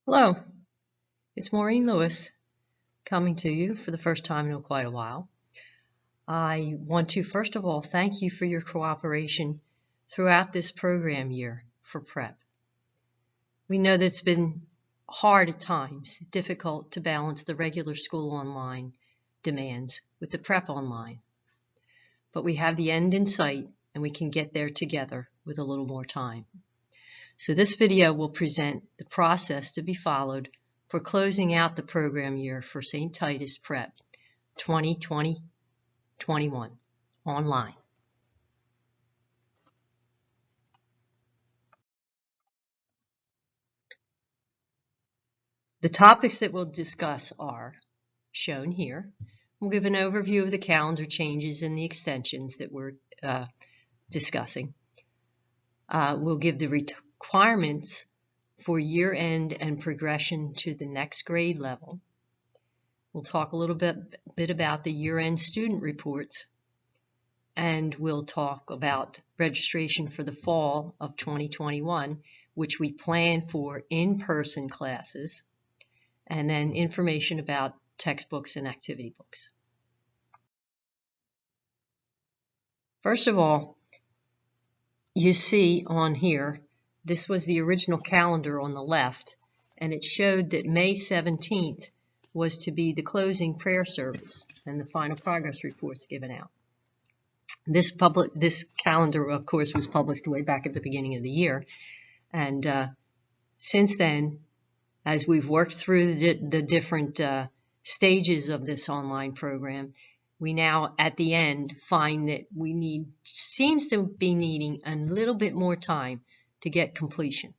Hello, it's Maureen Lewis coming to you for the first time in quite a while. I want to first of all thank you for your cooperation throughout this program year for PrEP. We know that it's been hard at times, difficult to balance the regular school online demands with the PrEP online. But we have the end in sight and we can get there together with a little more time. So this video will present the process to be followed for closing out the program year for St. Titus PREP 2020-21 online. The topics that we'll discuss are shown here. We'll give an overview of the calendar changes and the extensions that we're discussing. We'll give the requirements for year-end and progression to the next grade level. We'll talk a little bit about the year-end student reports, and we'll talk about registration for the fall of 2021, which we plan for in-person classes, and then information about textbooks and activity books. First of all, you see on here, this was the original calendar on the left, and it showed that May 17th was to be the closing prayer service and the final progress reports given out. This calendar, of course, was published way back at the beginning of the year, and since then, as we've worked through the different stages of this online program, we now at the end find that seems to be needing a little bit more time to get completion.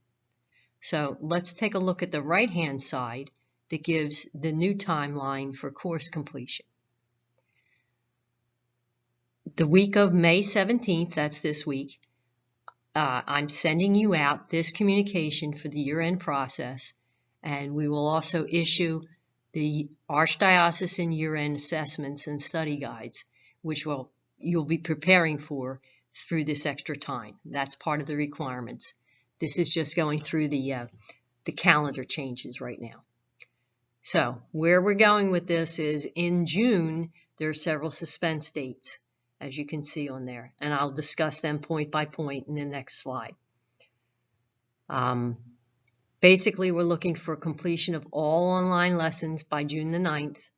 So let's take a look at the right-hand side that gives the new timeline for course completion. The week of May 17th, that's this week, I'm sending you out this communication for the year-end process, and we will also issue the Archdiocesan year-end assessments and study guides, which you'll be preparing for through this extra time. That's part of the requirements. This is just going through the calendar changes right now. So where we're going with this is in June, there are several suspense dates, as you can see on there, and I'll discuss them point by point in the next slide. Basically, we're looking for completion of all online lessons by June the 9th,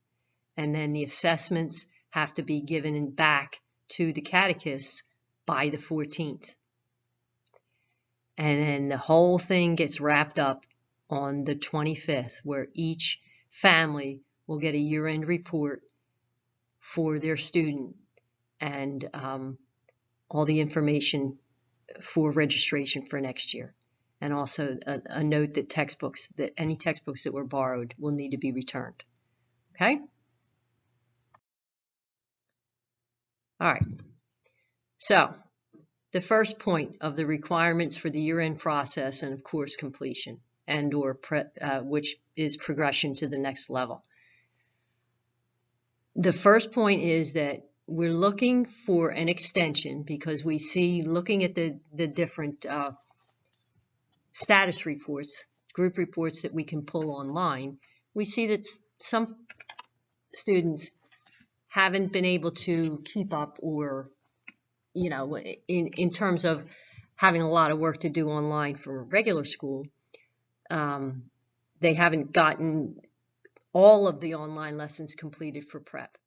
and then the assessments have to be given back to the catechists by the 14th. And then the whole thing gets wrapped up on the 25th, where each family will get a year-end report for their student and all the information for registration for next year. And also a note that any textbooks that were borrowed will need to be returned. Okay? All right. So the first point of the requirements for the year-end process and of course completion which is progression to the next level. The first point is that we're looking for an extension because we see, looking at the different status reports, group reports that we can pull online, we see that some students haven't been able to keep up, or, you know, in terms of having a lot of work to do online for regular school, they haven't gotten all of the online lessons completed for PrEP.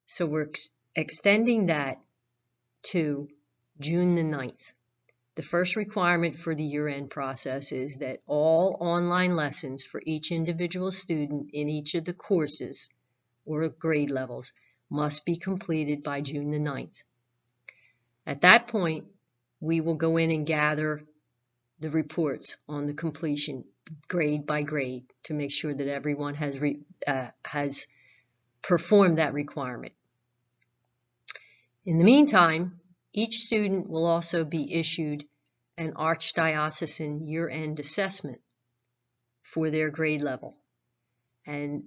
So we're extending that to June the 9th. The first requirement for the year-end process is that all online lessons for each individual student in each of the courses or grade levels must be completed by June the 9th. At that point, we will go in and gather the reports on the completion grade by grade to make sure that everyone has performed that requirement. In the meantime, each student will also be issued an Archdiocesan year-end assessment for their grade level, and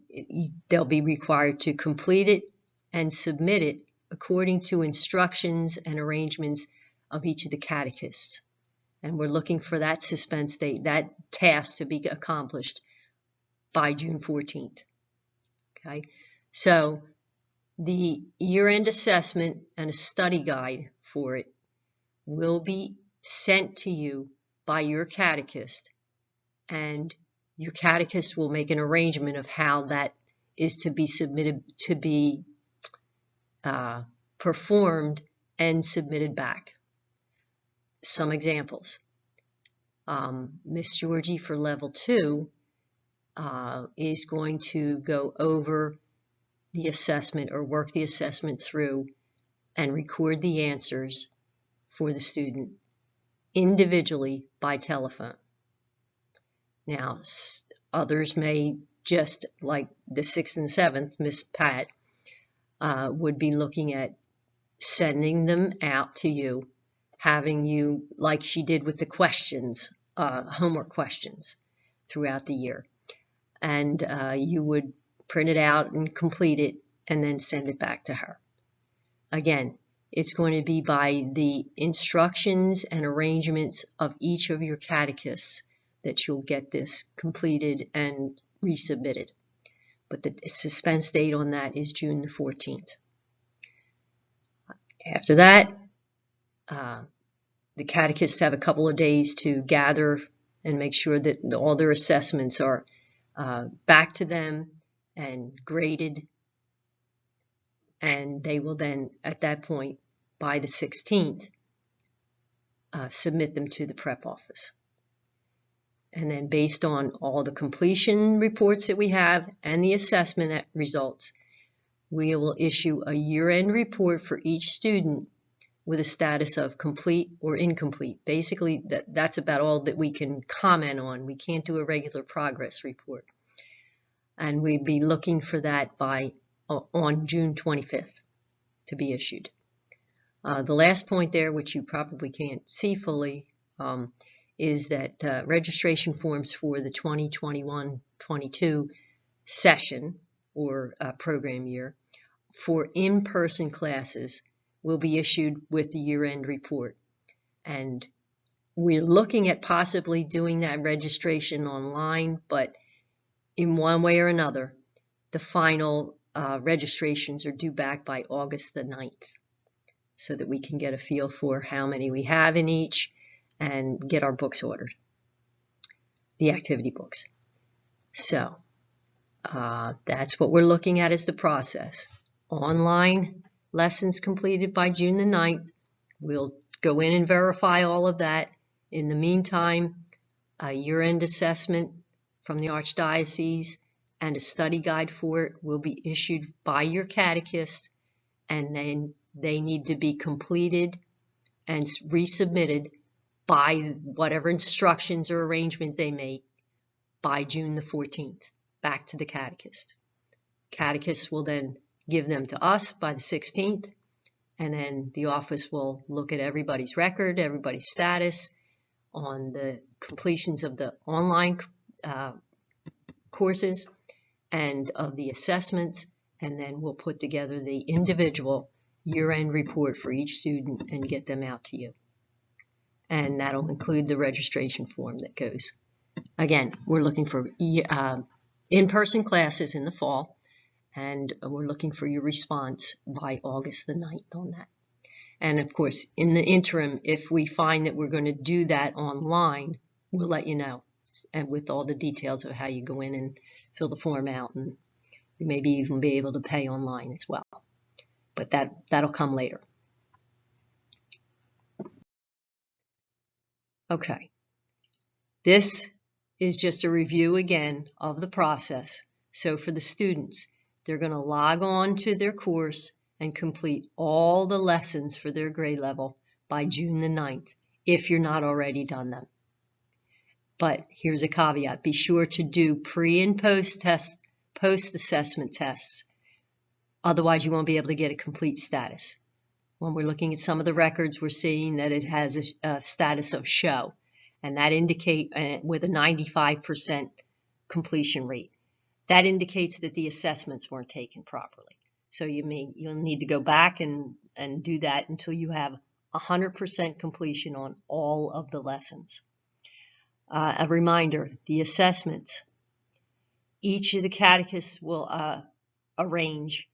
they'll be required to complete it and submit it according to instructions and arrangements of each of the catechists. And we're looking for that suspense date, that task to be accomplished by June 14th. Okay, so the year-end assessment and a study guide for it will be sent to you by your catechist, and your catechist will make an arrangement of how that is to be submitted, to be performed and submitted back. Some examples. Miss Georgie for level 2 is going to go over the assessment or work the assessment through and record the answers for the student individually by telephone. Now, others may, just like the 6th and 7th, Miss Pat would be looking at sending them out to you, having you, like she did with the questions, homework questions throughout the year. And you would print it out and complete it and then send it back to her. Again, it's going to be by the instructions and arrangements of each of your catechists that you'll get this completed and resubmitted. But the suspense date on that is June the 14th. After that, the catechists have a couple of days to gather and make sure that all their assessments are back to them and graded, and they will then, at that point, by the 16th, submit them to the prep office. And then based on all the completion reports that we have and the assessment results, we will issue a year-end report for each student with a status of complete or incomplete. Basically, that's about all that we can comment on. We can't do a regular progress report. And we'd be looking for that on June 25th to be issued. The last point there, which you probably can't see fully, is that registration forms for the 2021-22 session or program year for in-person classes will be issued with the year-end report. And we're looking at possibly doing that registration online, but in one way or another, the final registrations are due back by August the 9th, so that we can get a feel for how many we have in each and get our books ordered, the activity books. So that's what we're looking at as the process. Online lessons completed by June the 9th. We'll go in and verify all of that. In the meantime, a year-end assessment from the Archdiocese and a study guide for it will be issued by your catechist, and then they need to be completed and resubmitted by whatever instructions or arrangement they make by June the 14th, back to the catechist. Catechist will then give them to us by the 16th, and then the office will look at everybody's record, everybody's status on the completions of the online courses and of the assessments, and then we'll put together the individual year-end report for each student and get them out to you. And that'll include the registration form that goes. Again, we're looking for in-person classes in the fall, and we're looking for your response by August the 9th on that. And of course, in the interim, if we find that we're going to do that online, we'll let you know, and with all the details of how you go in and fill the form out, and you maybe even be able to pay online as well. But that'll come later. Okay, this is just a review again of the process. So for the students, they're going to log on to their course and complete all the lessons for their grade level by June the 9th, if you're not already done them. But here's a caveat: be sure to do pre and post assessment tests. Otherwise, you won't be able to get a complete status. When we're looking at some of the records, we're seeing that it has a status of show, and that indicate with a 95% completion rate. That indicates that the assessments weren't taken properly. So you'll need to go back and do that until you have 100% completion on all of the lessons. A reminder, the assessments each of the catechists will arrange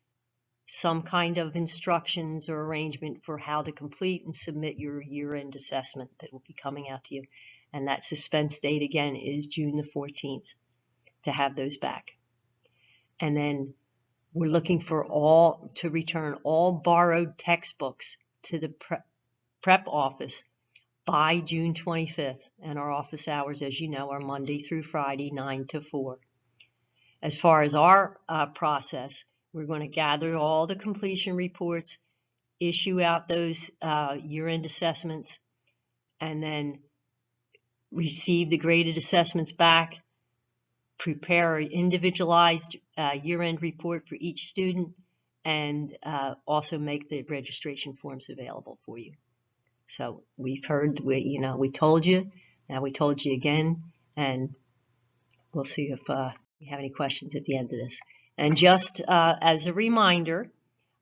some kind of instructions or arrangement for how to complete and submit your year-end assessment that will be coming out to you. And that suspense date again is June the 14th to have those back. And then we're looking for to return all borrowed textbooks to the prep office by June 25th. And our office hours, as you know, are Monday through Friday, 9 to 4. As far as our process, we're going to gather all the completion reports, issue out those year-end assessments, and then receive the graded assessments back, prepare an individualized year-end report for each student, and also make the registration forms available for you. So we've heard, we told you, now we told you again, and we'll see if we have any questions at the end of this. And just as a reminder,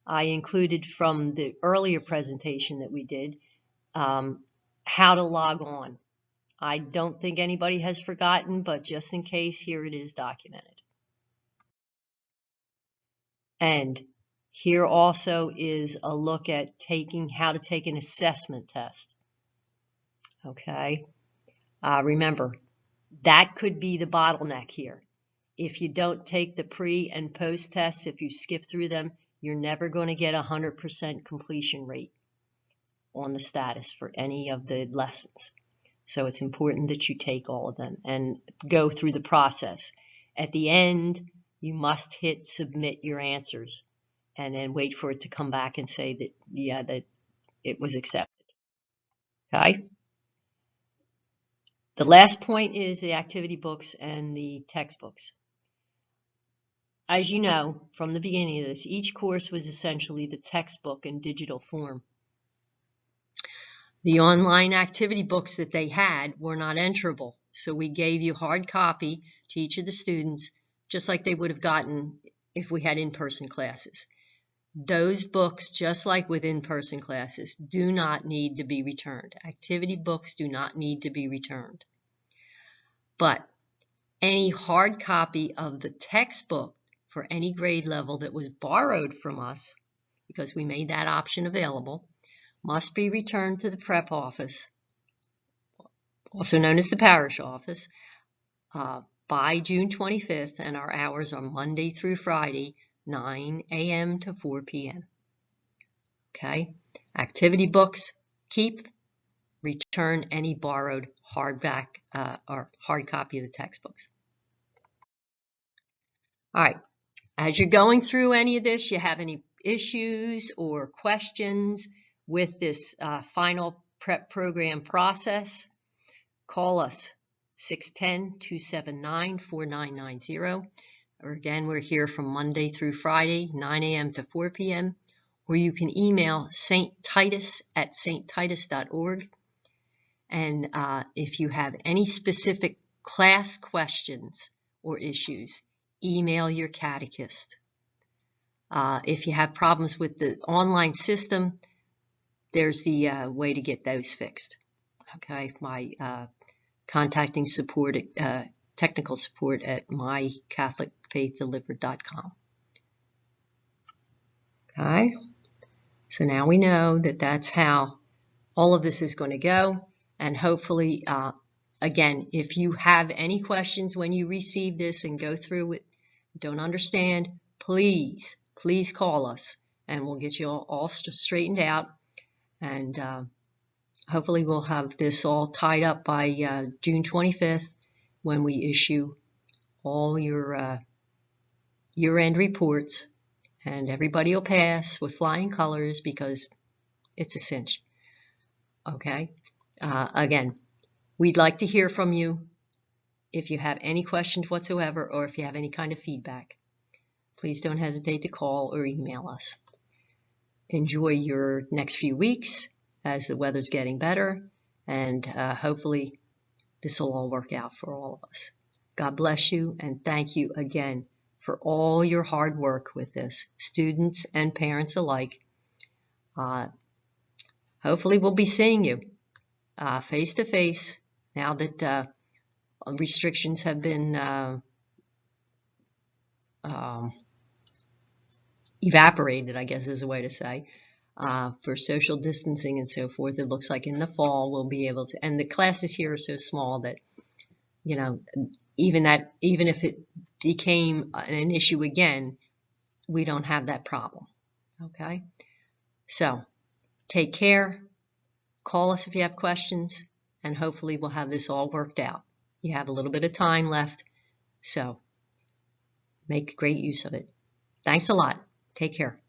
I included from the earlier presentation that we did how to log on. I don't think anybody has forgotten, but just in case, here it is documented. And here also is a look at how to take an assessment test. Okay, remember, that could be the bottleneck here. If you don't take the pre and post tests, if you skip through them, you're never going to get 100% completion rate on the status for any of the lessons. So it's important that you take all of them and go through the process. At the end, you must hit submit your answers and then wait for it to come back and say that, yeah, that it was accepted. Okay? The last point is the activity books and the textbooks. As you know, from the beginning of this, each course was essentially the textbook in digital form. The online activity books that they had were not enterable, so we gave you hard copy to each of the students, just like they would have gotten if we had in-person classes. Those books, just like with in-person classes, do not need to be returned. Activity books do not need to be returned. But any hard copy of the textbook for any grade level that was borrowed from us, because we made that option available, must be returned to the prep office, also known as the parish office, by June 25th, and our hours are Monday through Friday, 9 a.m. to 4 p.m. Okay? Activity books, keep, return any borrowed hardback or hard copy of the textbooks. All right. As you're going through any of this, you have any issues or questions with this final prep program process, call us 610-279-4990. Or again, we're here from Monday through Friday, 9 a.m. to 4 p.m. Or you can email sttitus@sttitus.org. And if you have any specific class questions or issues, email your catechist. If you have problems with the online system, there's the way to get those fixed. Okay, my contacting support, technical support at mycatholicfaithdelivered.com. Okay, so now we know that that's how all of this is going to go, and hopefully, again, if you have any questions when you receive this and go through it, don't understand, please call us, and we'll get you all straightened out, and hopefully we'll have this all tied up by June 25th when we issue all your year-end reports, and everybody will pass with flying colors because it's a cinch. Okay? Again, we'd like to hear from you if you have any questions whatsoever or if you have any kind of feedback. Please don't hesitate to call or email us. Enjoy your next few weeks as the weather's getting better, and hopefully this will all work out for all of us. God bless you, and thank you again for all your hard work with this, students and parents alike. Hopefully we'll be seeing you face to face now that restrictions have been evaporated, I guess is a way to say, for social distancing and so forth. It looks like in the fall we'll be able to, and the classes here are so small that, you know, even if it became an issue again, we don't have that problem. Okay, so take care, call us if you have questions, and hopefully we'll have this all worked out. You have a little bit of time left, so make great use of it. Thanks a lot. Take care.